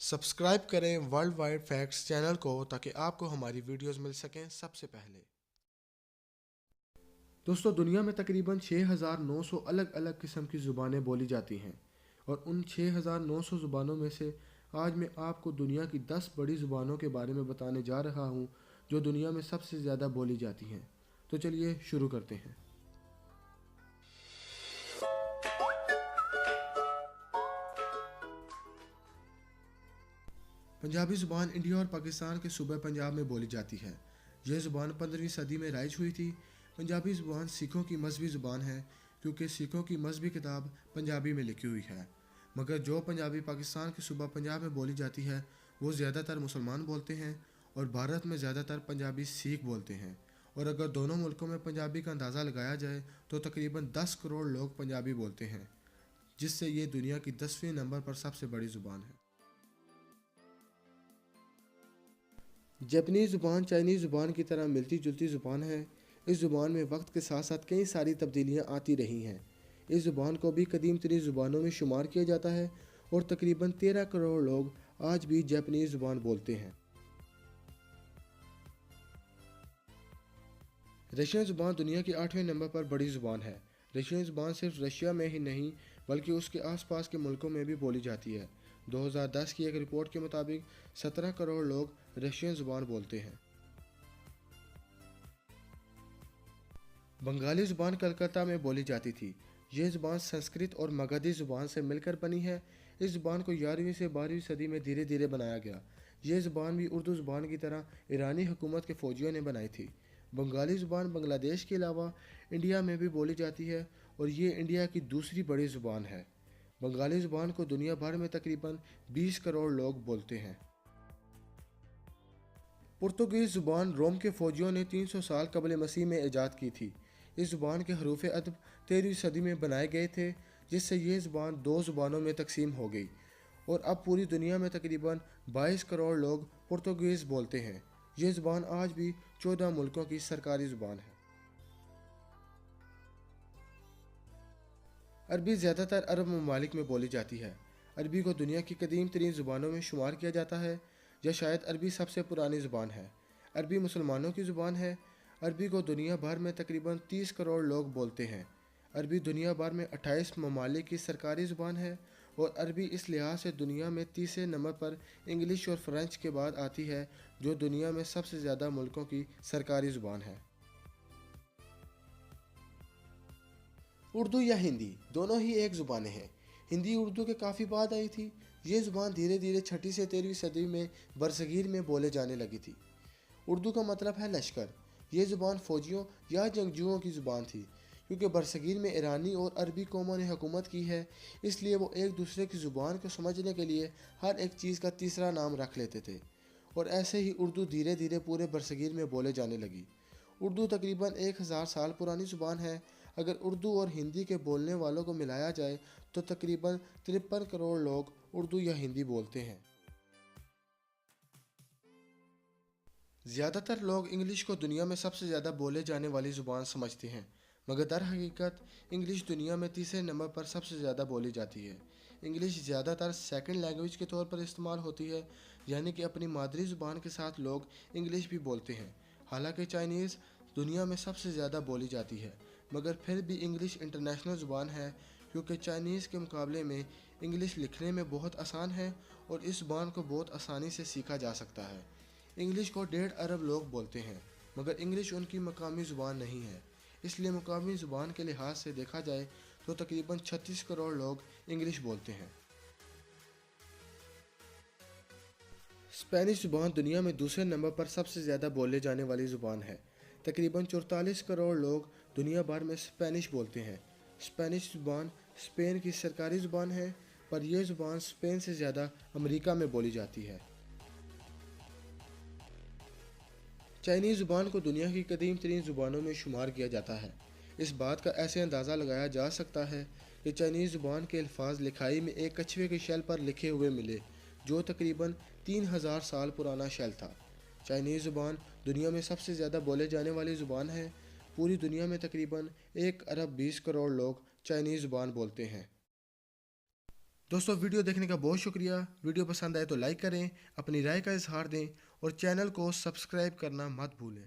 Subscribe करें world wide facts channel को ताकि आपको हमारी वीडियोस मिल सकें सबसे पहले। दोस्तों, दुनिया में तकरीबन 6,900 अलग अलग किस्म की ज़ुबानें बोली जाती हैं और उन 6,900 ज़ुबानों में से आज मैं आपको दुनिया की 10 बड़ी ज़ुबानों के बारे में बताने जा रहा हूँ जो दुनिया में सबसे ज़्यादा बोली जाती हैं। तो चलिए शुरू करते हैं। पंजाबी ज़ुबान इंडिया और पाकिस्तान के सूबे पंजाब में बोली जाती है। यह ज़ुबान 15वीं सदी में राइज हुई थी। पंजाबी ज़ुबान सिखों की मजहबी ज़ुबान है क्योंकि सिखों की मजहबी किताब पंजाबी में लिखी हुई है, मगर जो पंजाबी पाकिस्तान के सूबा पंजाब में बोली जाती है वो ज़्यादातर मुसलमान बोलते हैं और भारत में ज़्यादातर पंजाबी सिख बोलते हैं। और अगर दोनों मुल्कों में पंजाबी का अंदाज़ा लगाया जाए तो तकरीबन 10 करोड़ लोग पंजाबी बोलते हैं, जिससे ये दुनिया की 10वें नंबर पर सबसे बड़ी ज़ुबान है। जापानीज़ ज़ुबान चाइनीज़ ज़ुबान की तरह मिलती जुलती ज़ुबान है। इस ज़ुबान में वक्त के साथ साथ कई सारी तब्दीलियाँ आती रही हैं। इस ज़ुबान को भी कदीम तरीन ज़ुबानों में शुमार किया जाता है और तकरीबन 13 करोड़ लोग आज भी जापानीज़ ज़ुबान बोलते हैं। रशियन ज़ुबान दुनिया की 8वें नंबर पर बड़ी ज़ुबान है। रशियन ज़ुबान सिर्फ रशिया में ही नहीं बल्कि उसके आसपास के मुल्कों में भी बोली जाती है। 2010 की एक रिपोर्ट के मुताबिक 17 करोड़ लोग रशियन ज़ुबान बोलते हैं। बंगाली ज़ुबान कलकत्ता में बोली जाती थी। यह ज़ुबान संस्कृत और मगधी ज़ुबान से मिलकर बनी है। इस ज़ुबान को 11वीं से 12वीं सदी में धीरे धीरे बनाया गया। यह ज़ुबान भी उर्दू ज़ुबान की तरह ईरानी हुकूमत के फ़ौजियों ने बनाई थी। बंगाली ज़ुबान बांग्लादेश के अलावा इंडिया में भी बोली जाती है और ये इंडिया की दूसरी बड़ी ज़ुबान है। बंगाली ज़ुबान को दुनिया भर में तकरीबन 20 करोड़ लोग बोलते हैं। पुर्तगीज़ ज़ुबान रोम के फ़ौजियों ने 300 साल कबल मसीह में ईजाद की थी। इस ज़ुबान के हरूफ अदब 13वीं सदी में बनाए गए थे, जिससे ये ज़ुबान दो ज़ुबानों में तकसीम हो गई और अब पूरी दुनिया में तकरीबन 22 करोड़ लोग पुर्तगीज़ बोलते हैं। ये ज़ुबान आज भी 14 मुल्कों की सरकारी ज़ुबान है। अरबी ज़्यादातर अरब ममालिक में बोली जाती है। अरबी को दुनिया की कदीम तरीन ज़ुबानों में शुमार किया जाता है या शायद अरबी सबसे पुरानी ज़ुबान है। अरबी मुसलमानों की ज़ुबान है। अरबी को दुनिया भर में तकरीबन 30 करोड़ लोग बोलते हैं। अरबी दुनिया भर में 28 ममालिक की सरकारी ज़ुबान है और अरबी इस लिहाज से दुनिया में तीसरे नंबर पर इंग्लिश और फ्रेंच के बाद आती है, जो दुनिया में सबसे ज़्यादा मुल्कों की सरकारी ज़ुबान है। उर्दू या हिंदी दोनों ही एक ज़ुबानें हैं। हिंदी उर्दू के काफ़ी बाद आई थी। ये ज़ुबान धीरे धीरे 6ठी से 13वीं सदी में बरसगीर में बोले जाने लगी थी। उर्दू का मतलब है लश्कर। ये ज़ुबान फ़ौजियों या जंगजुओं की ज़ुबान थी। क्योंकि बरसगीर में ईरानी और अरबी कौमों ने हुकूमत की है, इसलिए वो एक दूसरे की ज़ुबान को समझने के लिए हर एक चीज़ का तीसरा नाम रख लेते थे और ऐसे ही उर्दू धीरे धीरे पूरे बरसगीर में बोले जाने लगी। उर्दू तकरीबन 1000 साल पुरानी ज़ुबान है। अगर उर्दू और हिंदी के बोलने वालों को मिलाया जाए तो तकरीबन 53 करोड़ लोग उर्दू या हिंदी बोलते हैं। ज़्यादातर लोग इंग्लिश को दुनिया में सबसे ज़्यादा बोले जाने वाली ज़ुबान समझते हैं, मगर दर हकीकत इंग्लिश दुनिया में तीसरे नंबर पर सबसे ज़्यादा बोली जाती है। इंग्लिश ज़्यादातर सेकंड लैंग्वेज के तौर पर इस्तेमाल होती है, यानी कि अपनी मादरी ज़ुबान के साथ लोग इंग्लिश भी बोलते हैं। हालांकि चाइनीज़ दुनिया में सबसे ज़्यादा बोली जाती है, मगर फिर भी इंग्लिश इंटरनेशनल ज़ुबान है क्योंकि चाइनीज़ के मुकाबले में इंग्लिश लिखने में बहुत आसान है और इस ज़ुबान को बहुत आसानी से सीखा जा सकता है। इंग्लिश को 1.5 अरब लोग बोलते हैं, मगर इंग्लिश उनकी मकामी ज़ुबान नहीं है, इसलिए मकामी ज़ुबान के लिहाज से देखा जाए तो तकरीबन 36 करोड़ लोग इंग्लिश बोलते हैं। स्पेनिश ज़ुबान दुनिया में दूसरे नंबर पर सबसे ज़्यादा बोले जाने वाली ज़ुबान है। तकरीबन 44 करोड़ लोग दुनिया भर में स्पेनिश बोलते हैं। स्पेनिश ज़ुबान स्पेन की सरकारी ज़ुबान है, पर यह ज़ुबान स्पेन से ज़्यादा अमेरिका में बोली जाती है। चाइनीज़ ज़ुबान को दुनिया की कदीम तरीन ज़ुबानों में शुमार किया जाता है। इस बात का ऐसे अंदाज़ा लगाया जा सकता है कि चाइनीज़ ज़ुबान के अल्फाज लिखाई में एक कछुए के शेल पर लिखे हुए मिले, जो तकरीबन 3000 साल पुराना शेल था। चाइनीज़ ज़ुबान दुनिया में सबसे ज़्यादा बोले जाने वाली ज़ुबान है। पूरी दुनिया में तकरीबन 1 अरब 20 करोड़ लोग चाइनीज़ ज़ुबान बोलते हैं। دوستو ویڈیو دیکھنے کا بہت شکریہ. ویڈیو پسند آئے تو لائک کریں، اپنی رائے کا اظہار دیں اور چینل کو سبسکرائب کرنا مت بھولیں.